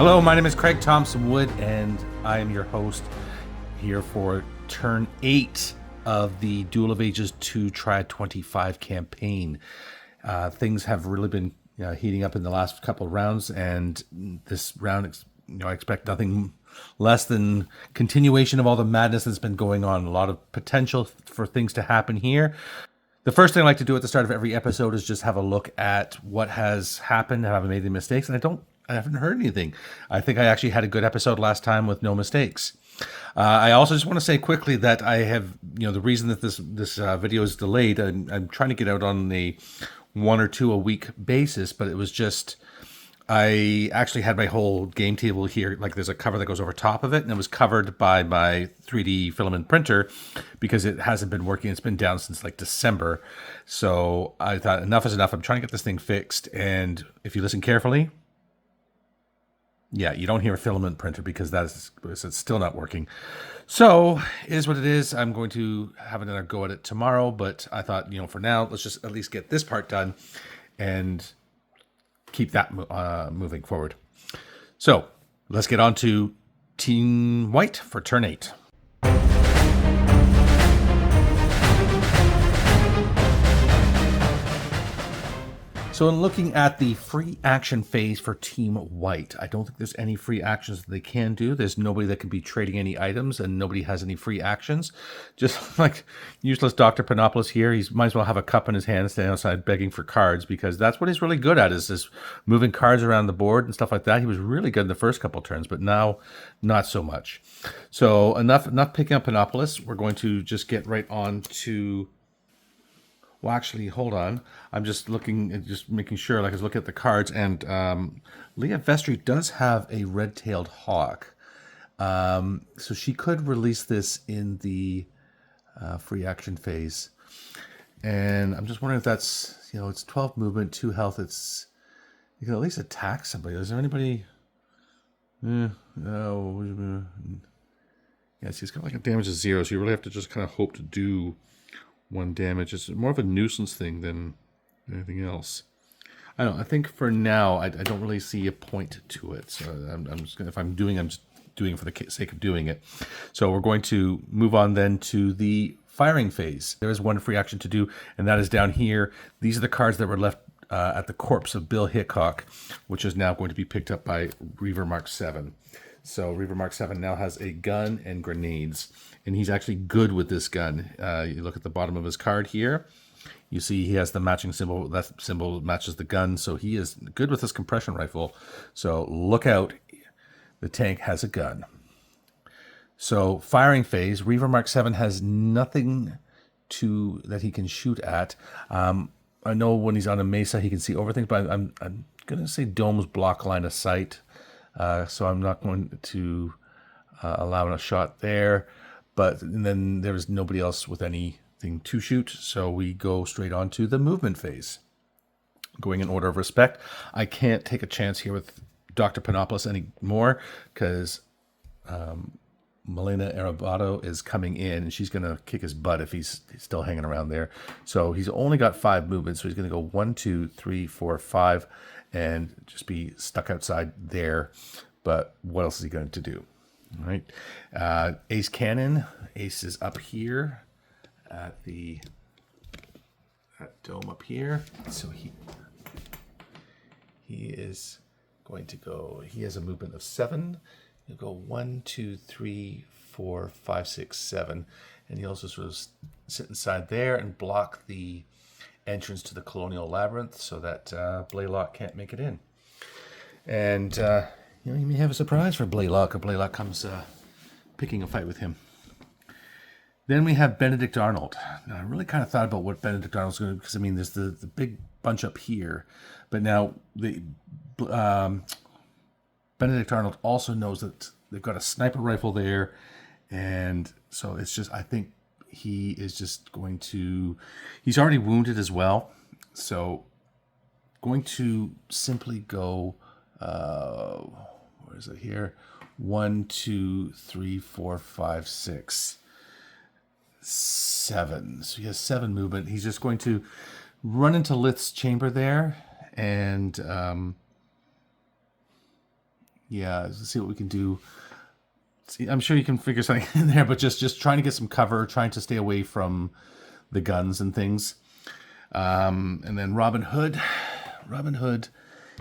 Hello, my name is Craig Thompson Wood, and I am your host here for turn 8 of the Duel of Ages 2 Triad25 campaign. Things have really been heating up in the last couple of rounds, and this round, I expect nothing less than continuation of all the madness that's been going on. A lot of potential for things to happen here. The first thing I like to do at the start of every episode is just have a look at what has happened. Have I made any mistakes? And I haven't heard anything. I think I actually had a good episode last time with no mistakes. I also just want to say quickly that I have, the reason that this video is delayed, I'm trying to get out on a 1 or 2 a week basis, but it was just, I actually had my whole game table here, like there's a cover that goes over top of it, and it was covered by my 3D filament printer because it hasn't been working. It's been down since like December. So I thought enough is enough. I'm trying to get this thing fixed. And if you listen carefully, yeah, you don't hear a filament printer because it's still not working. So it is what it is. I'm going to have another go at it tomorrow, but I thought, for now, let's just at least get this part done and keep that moving forward. So let's get on to Team White for turn 8. So in looking at the free action phase for Team White, I don't think there's any free actions that they can do. There's nobody that can be trading any items, and nobody has any free actions. Just like useless Dr. Panopoulos here, he might as well have a cup in his hand, standing outside begging for cards, because that's what he's really good at, is this moving cards around the board and stuff like that. He was really good in the first couple turns, but now not so much. So enough picking up Panopoulos. We're going to just get right on to... Well, actually, hold on. I'm just looking and just making sure, like I was looking at the cards, and Leah Vestry does have a red-tailed hawk. So she could release this in the free action phase. And I'm just wondering if that's, it's 12 movement, 2 health. You can at least attack somebody. Is there anybody? No. Yeah, she's got like a damage of 0, so you really have to just kind of hope to do 1 damage. It's more of a nuisance thing than anything else. I don't know. I think for now, I don't really see a point to it. So I'm just gonna, if I'm just doing it for the sake of doing it. So we're going to move on then to the firing phase. There is 1 free action to do, and that is down here. These are the cards that were left at the corpse of Bill Hickok, which is now going to be picked up by Reaver Mark 7. So Reaver Mark 7 now has a gun and grenades, and he's actually good with this gun. You look at the bottom of his card here. You see he has the matching symbol. That symbol matches the gun, so he is good with his compression rifle. So look out, the tank has a gun. So firing phase, Reaver Mark 7 has nothing that he can shoot at. I know when he's on a mesa he can see over things, but I'm going to say domes block line of sight. So I'm not going to allow a shot there. But then there's nobody else with anything to shoot. So we go straight on to the movement phase. Going in order of respect. I can't take a chance here with Dr. Panopoulos anymore because Melina Arabato is coming in, and she's going to kick his butt if he's still hanging around there. So he's only got 5 movements. So he's going to go 1, 2, 3, 4, 5. And just be stuck outside there. But what else is he going to do? All right. Ace Cannon. Ace is up here at that dome up here. So he is going to go, he has a movement of 7. He'll go 1, 2, 3, 4, 5, 6, 7. And he also sort of sit inside there and block the entrance to the Colonial Labyrinth so that Blaylock can't make it in. And, you may have a surprise for Blaylock, or Blaylock comes picking a fight with him. Then we have Benedict Arnold. Now, I really kind of thought about what Benedict Arnold's going to do, because, there's the big bunch up here. But now, Benedict Arnold also knows that they've got a sniper rifle there. And so it's just, I think, he is just going to... He's already wounded as well. So going to simply go... where is it here? 1, 2, 3, 4, 5, 6, 7. So he has 7 movement. He's just going to run into Lith's chamber there. And Yeah, let's see what we can do. See, I'm sure you can figure something in there, but just trying to get some cover, trying to stay away from the guns and things. And then Robin Hood. Robin Hood,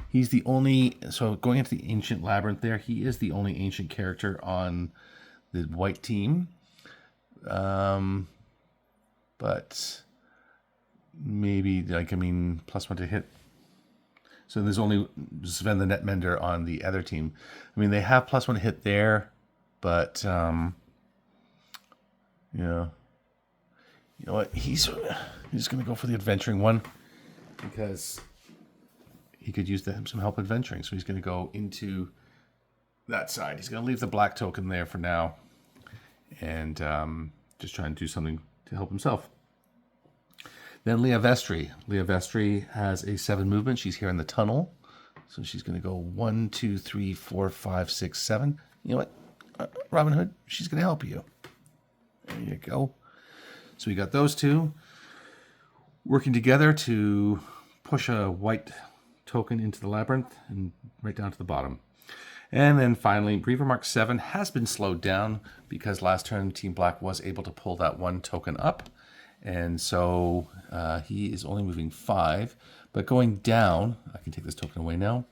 he's the only... So going into the Ancient Labyrinth there, he is the only ancient character on the white team. But maybe, like, I mean, +1 to hit. So there's only Sven the Netmender on the other team. I mean, they have +1 to hit there, but, yeah. You know what? He's going to go for the adventuring one because he could use some help adventuring. So he's going to go into that side. He's going to leave the black token there for now and just try and do something to help himself. Then Leah Vestry. Leah Vestry has a 7 movement. She's here in the tunnel. So she's going to go 1, 2, 3, 4, 5, 6, 7. You know what? Robin Hood, she's going to help you. There you go. So we got those two working together to push a white token into the labyrinth and right down to the bottom. And then finally, Reaver Mark 7 has been slowed down because last turn Team Black was able to pull that 1 token up. And so he is only moving 5. But going down, I can take this token away now.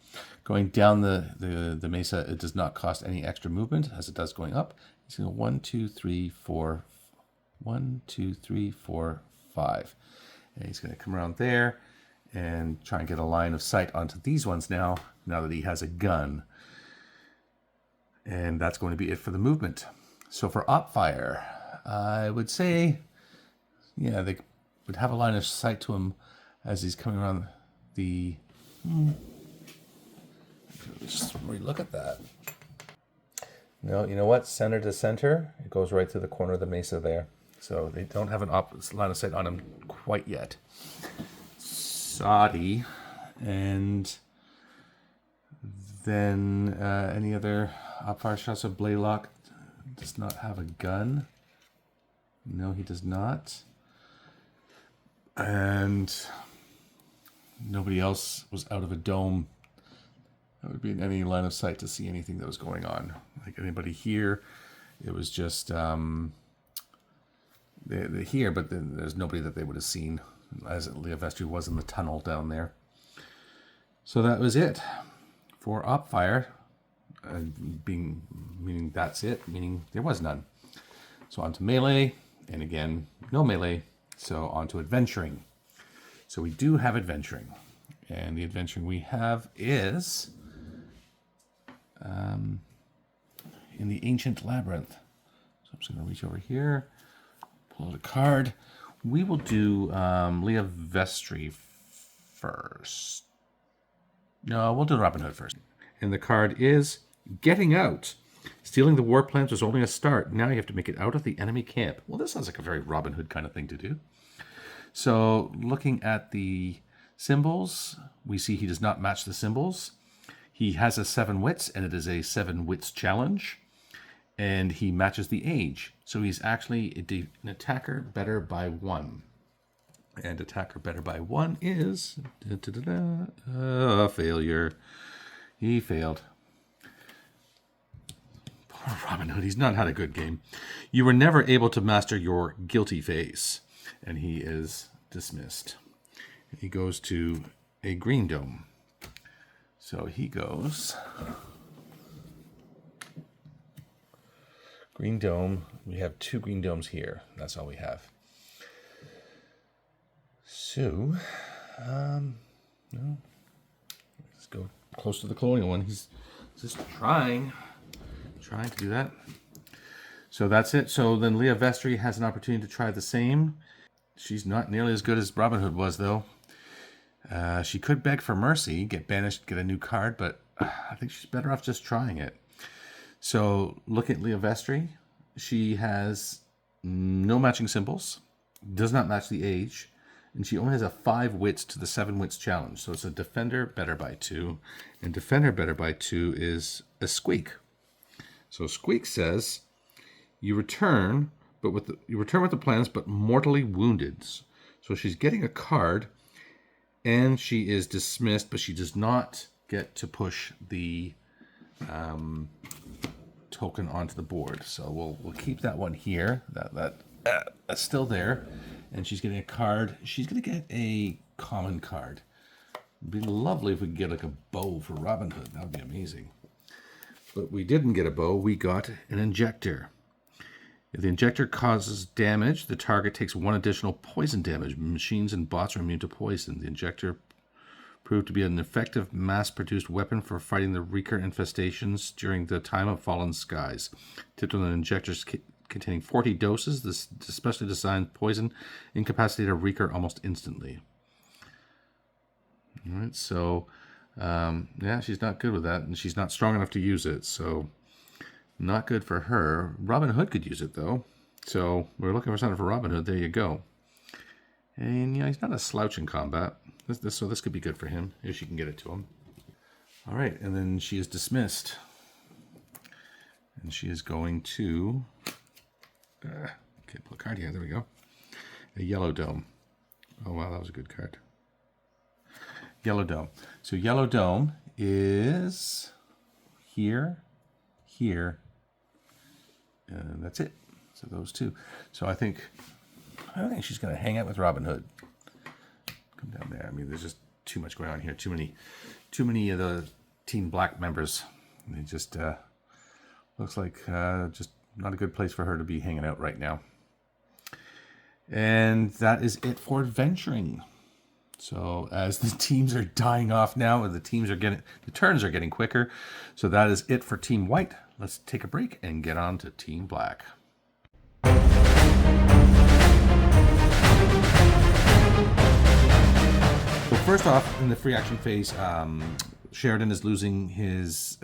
Going down the mesa, it does not cost any extra movement as it does going up. He's going to go 1, 2, 3, 4, 1, 2, 3, 4, 5. And he's going to come around there and try and get a line of sight onto these ones now that he has a gun. And that's going to be it for the movement. So for op fire, I would say, yeah, they would have a line of sight to him as he's coming around the... Just look at that. No, you know what? Center to center, it goes right through the corner of the mesa there. So they don't have an line of sight on him quite yet. Saudi, and then any other op-fire shots of Blaylock does not have a gun. No, he does not. And nobody else was out of a dome. That would be in any line of sight to see anything that was going on. Like anybody here, it was just they're here, but then there's nobody that they would have seen, as Leah Vestry was in the tunnel down there. So that was it for op fire, meaning that's it, meaning there was none. So on to melee, and again, no melee. So on to adventuring. So we do have adventuring, and the adventuring we have is in the Ancient Labyrinth. So I'm just going to reach over here, pull out a card. We will do Leah Vestry first. No, we'll do Robin Hood first. And the card is Getting Out. Stealing the war plans was only a start. Now you have to make it out of the enemy camp. Well, this sounds like a very Robin Hood kind of thing to do. So looking at the symbols, we see he does not match the symbols. He has a 7 wits, and it is a 7 wits challenge. And he matches the age. So he's actually an attacker better by 1. And attacker better by 1 is... failure. He failed. Poor Robin Hood, he's not had a good game. You were never able to master your guilty face. And he is dismissed. He goes to a green dome. So he goes... Green dome. We have 2 green domes here. That's all we have. So, no. Let's go close to the colonial one. He's just trying to do that. So that's it. So then Leah Vestry has an opportunity to try the same. She's not nearly as good as Robin Hood was, though. She could beg for mercy, get banished, get a new card, but I think she's better off just trying it. So look at Leah Vestry. She has no matching symbols, does not match the age, and she only has a 5 wits to the 7 wits challenge. So it's a defender better by 2, and defender better by 2 is a squeak. So squeak says you return with the plans, but mortally wounded. So she's getting a card, and she is dismissed, but she does not get to push the token onto the board. So we'll keep that one here. That's still there. And she's getting a card. She's going to get a common card. It'd be lovely if we could get like a bow for Robin Hood. That would be amazing. But we didn't get a bow. We got an injector. If the injector causes damage, the target takes 1 additional poison damage. Machines and bots are immune to poison. The injector proved to be an effective mass-produced weapon for fighting the Reeker infestations during the time of Fallen Skies. Tipped with an injector containing 40 doses, this specially designed poison incapacitated a Reeker almost instantly. All right, so yeah, she's not good with that, and she's not strong enough to use it, so not good for her. Robin Hood could use it, though. So we're looking for something for Robin Hood. There you go. And yeah, he's not a slouch in combat. So this could be good for him, if she can get it to him. All right, and then she is dismissed. And she is going to... okay, pull a card here. There we go. A Yellow Dome. Oh, wow, that was a good card. Yellow Dome. So Yellow Dome is here, here, and that's it. So those two. So I think she's going to hang out with Robin Hood. Come down there. I mean, there's just too much going on here. Too many of the Team Black members. It just looks like just not a good place for her to be hanging out right now. And that is it for adventuring. So as the teams are dying off now, and the turns are getting quicker. So that is it for Team White. Let's take a break and get on to Team Black. So first off, in the free action phase, Sheridan is losing his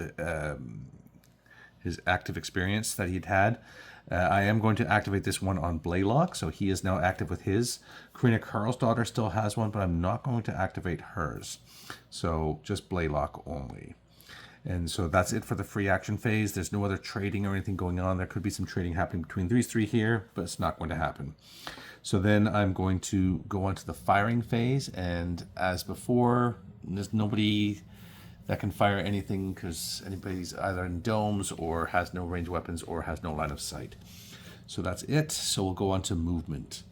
active experience that he'd had. I am going to activate this one on Blaylock, so he is now active with his. Karina Karlsdottir still has one, but I'm not going to activate hers. So just Blaylock only. And so that's it for the free action phase. There's no other trading or anything going on. There could be some trading happening between these three here, but it's not going to happen. So then I'm going to go on to the firing phase, and as before, there's nobody that can fire anything because anybody's either in domes or has no ranged weapons or has no line of sight. So that's it. So we'll go on to movement.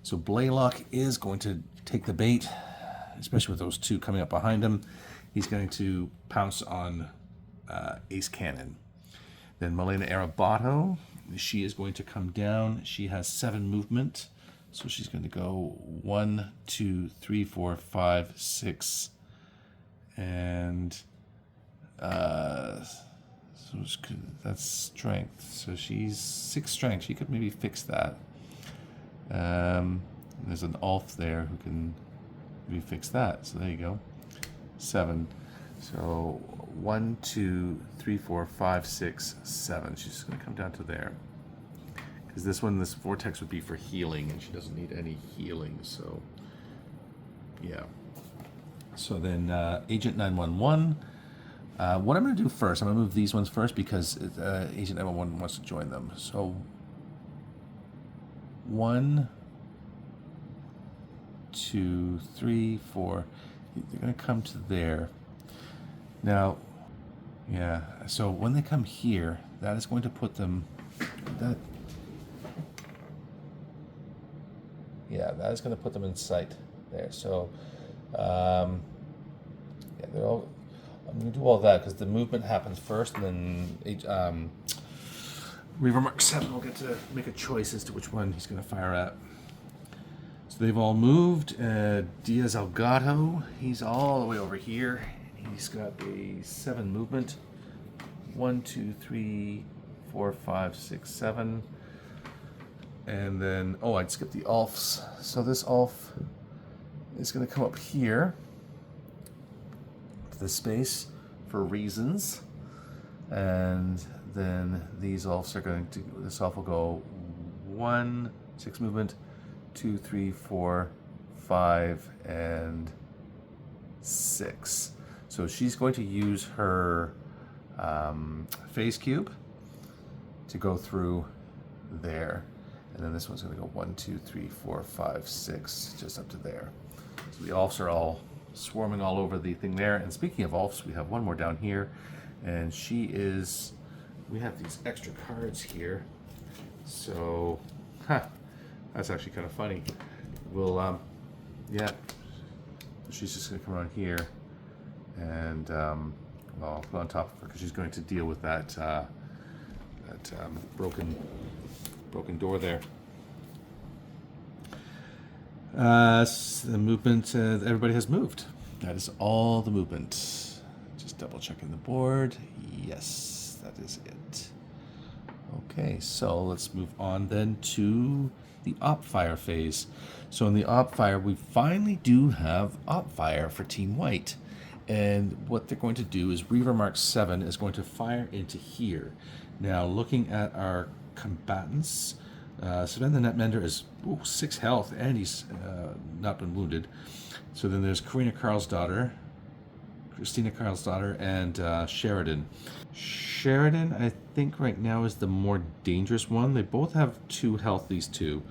So Blaylock is going to take the bait, especially with those two coming up behind him. He's going to pounce on Ace Cannon. Then Milena Arabato, she is going to come down. She has 7 movement. So she's going to go 1, 2, 3, 4, 5, 6, and so that's strength. So she's 6 strength. She could maybe fix that. There's an Ulf there who can maybe fix that. So there you go. 7. So 1, 2, 3, 4, 5, 6, 7. She's just going to come down to there. Because this vortex would be for healing, and she doesn't need any healing. So yeah. So then Agent 911. What I'm going to do first, I'm going to move these ones first because Agent 911 wants to join them. So 1, 2, 3, 4. They're going to come to there. Now, yeah, so when they come here, that is going to put them... that is going to put them in sight there. So... yeah, they're all. I'm going to do all that because the movement happens first, and then Reaver Mark 7 will get to make a choice as to which one he's going to fire at. So they've all moved. Diaz Elgato, he's all the way over here. He's got a 7 movement. 1, 2, 3, 4, 5, 6, 7. And then, I'd skip the Ulfs. So this Ulf is going to come up here to this space for reasons, and then these Ulfs are going to, this Ulf will go 1, 6 movement, 2, 3, 4, 5, and 6. So she's going to use her phase cube to go through there, and then this one's going to go 1, 2, 3, 4, 5, 6, just up to there. So the Ulfs are all swarming all over the thing there. And speaking of Ulfs, we have one more down here. And she is, we have these extra cards here. So, that's actually kind of funny. We'll, yeah, she's just going to come around here and, well, I'll put on top of her because she's going to deal with that, broken door there. The movement, everybody has moved. That is all the movement. Just double checking the board. Yes, that is it. Okay, so let's move on then to the op fire phase. So in the op fire, we finally do have op fire for Team White. And what they're going to do is Reaver Mark 7 is going to fire into here. Now, looking at our combatants, Sven the Netmender is 6 health, and he's not been wounded. So then there's Christina Karlsdottir, and Sheridan. Sheridan, I think right now is the more dangerous one. They both have 2 health, these two.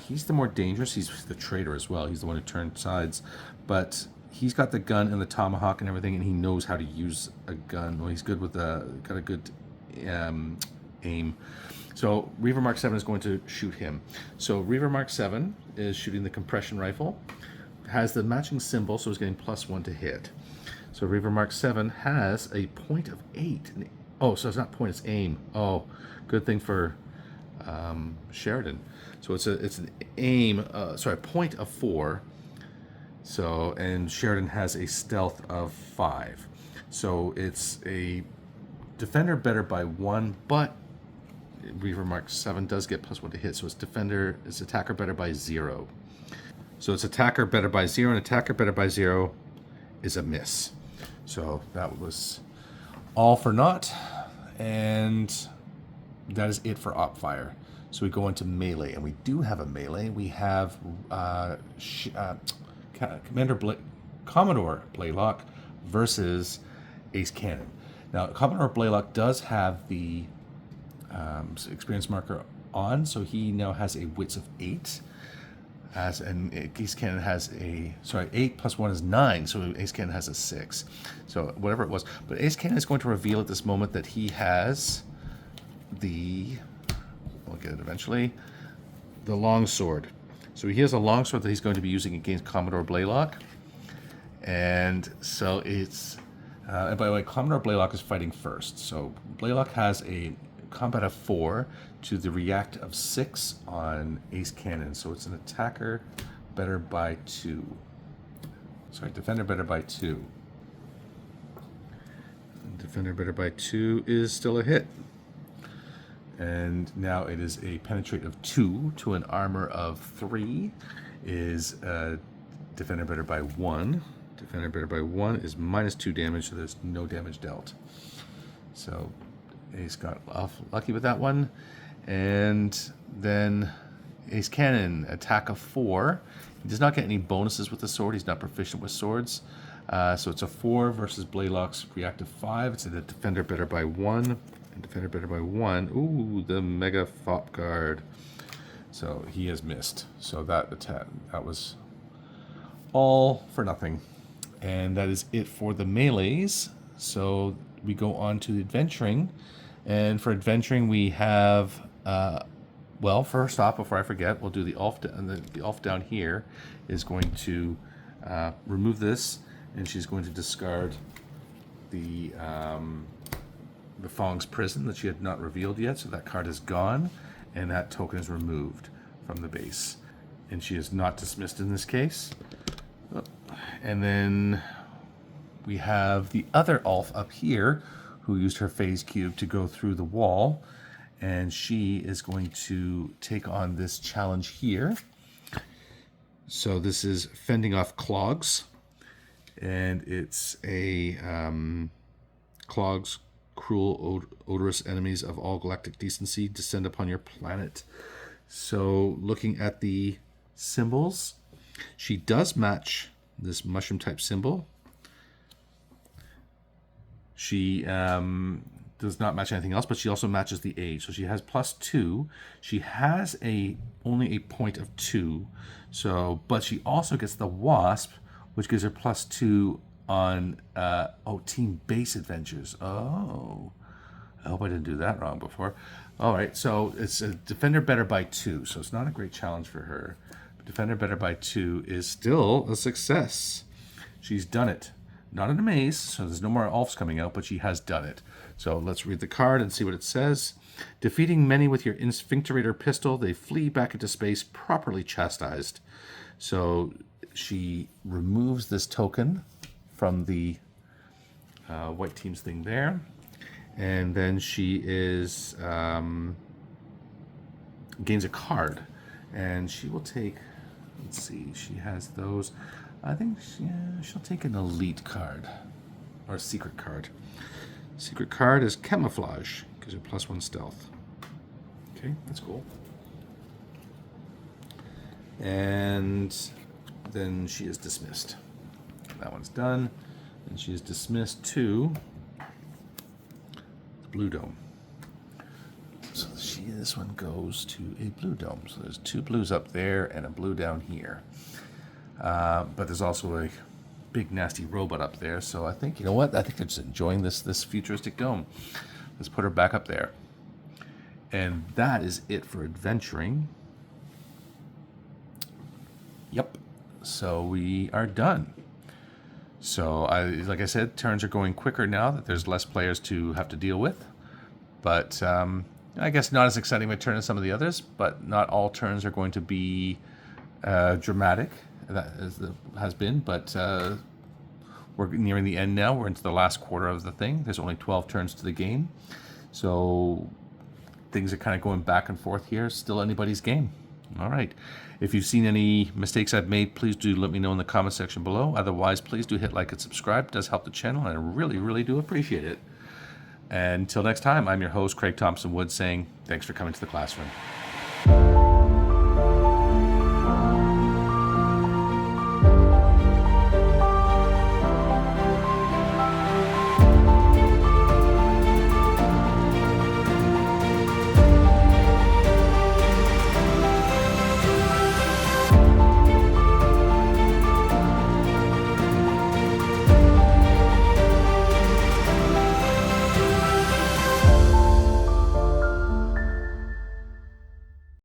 He's the more dangerous. He's the traitor as well. He's the one who turned sides. But he's got the gun and the tomahawk and everything, and he knows how to use a gun. Well, he's good with got a good aim. So Reaver Mark 7 is going to shoot him. So Reaver Mark 7 is shooting the compression rifle. Has the matching symbol, so he's getting +1 to hit. So Reaver Mark 7 has a point of 8. Oh, so it's not point, it's aim. Oh, good thing for Sheridan. So it's an aim, point of 4. So, and Sheridan has a stealth of 5. So it's a defender better by 1, but Reaver Mark 7 does get +1 to hit. So it's attacker better by 0. So it's attacker better by 0, and attacker better by 0 is a miss. So that was all for naught, and that is it for op fire. So we go into melee, and we do have a melee. We have Commodore Blaylock versus Ace Cannon. Now, Commodore Blaylock does have the experience marker on, so he now has a wits of 8. And Ace Cannon has 8 + 1 is 9, so Ace Cannon has a 6. So whatever it was. But Ace Cannon is going to reveal at this moment that he has we'll get it eventually, the longsword. So he has a longsword that he's going to be using against Commodore Blaylock. And so it's, and by the way, Commodore Blaylock is fighting first. So Blaylock has a combat of 4 to the react of 6 on Ace Cannon. So it's an attacker better by 2. Sorry, defender better by 2. Defender better by 2 is still a hit. And now it is a penetrate of 2 to an armor of 3 is defender better by 1. Defender better by 1 is -2 damage, so there's no damage dealt. So Ace got off lucky with that one. And then Ace Cannon, attack of 4. He does not get any bonuses with the sword. He's not proficient with swords. So it's a 4 versus Blaylock's reactive 5. It's a defender better by 1. And defender better by 1. Ooh, the Mega Fop Guard. So he has missed. So that was all for nothing. And that is it for the melees. So we go on to adventuring. And for adventuring, we have, well, first off, before I forget, we'll do the elf. The elf down here is going to remove this, and she's going to discard the Fong's Prison that she had not revealed yet. So that card is gone, and that token is removed from the base. And she is not dismissed in this case. And then we have the other elf up here, who used her phase cube to go through the wall, and she is going to take on this challenge here. So this is fending off clogs, and it's a clogs, cruel, odorous enemies of all galactic decency, descend upon your planet. So looking at the symbols, she does match this mushroom type symbol. She does not match anything else, but she also matches the age. So she has +2. She has only a point of 2. So, but she also gets the wasp, which gives her +2 on, Team Base Adventures. Oh, I hope I didn't do that wrong before. All right, so it's a defender better by 2, so it's not a great challenge for her. But defender better by 2 is still a success. She's done it. Not in a maze, so there's no more Ulfs coming out, but she has done it. So let's read the card and see what it says. Defeating many with your Insphincterator pistol, they flee back into space properly chastised. So she removes this token from the white team's thing there. And then she is gains a card. And she will take, let's see, she has those. I think she'll take an elite card. Or a secret card. Secret card is Camouflage. Gives her +1 stealth. Okay, that's cool. And then she is dismissed. That one's done. And she is dismissed to the Blue Dome. So this one goes to a Blue Dome. So there's 2 blues up there and a blue down here. But there's also a big nasty robot up there. So I think, you know what? I think they're just enjoying this futuristic dome. Let's put her back up there. And that is it for adventuring. Yep. So we are done. So like I said, turns are going quicker now that there's less players to have to deal with. But I guess not as exciting a turn as some of the others, but not all turns are going to be dramatic. That has been, but we're nearing the end now. We're into the last quarter of the thing. There's only 12 turns to the game. So things are kind of going back and forth here. Still anybody's game. All right. If you've seen any mistakes I've made, please do let me know in the comment section below. Otherwise, please do hit like and subscribe. It does help the channel, and I really, really do appreciate it. And until next time, I'm your host, Craig Thompson Wood, saying thanks for coming to the classroom.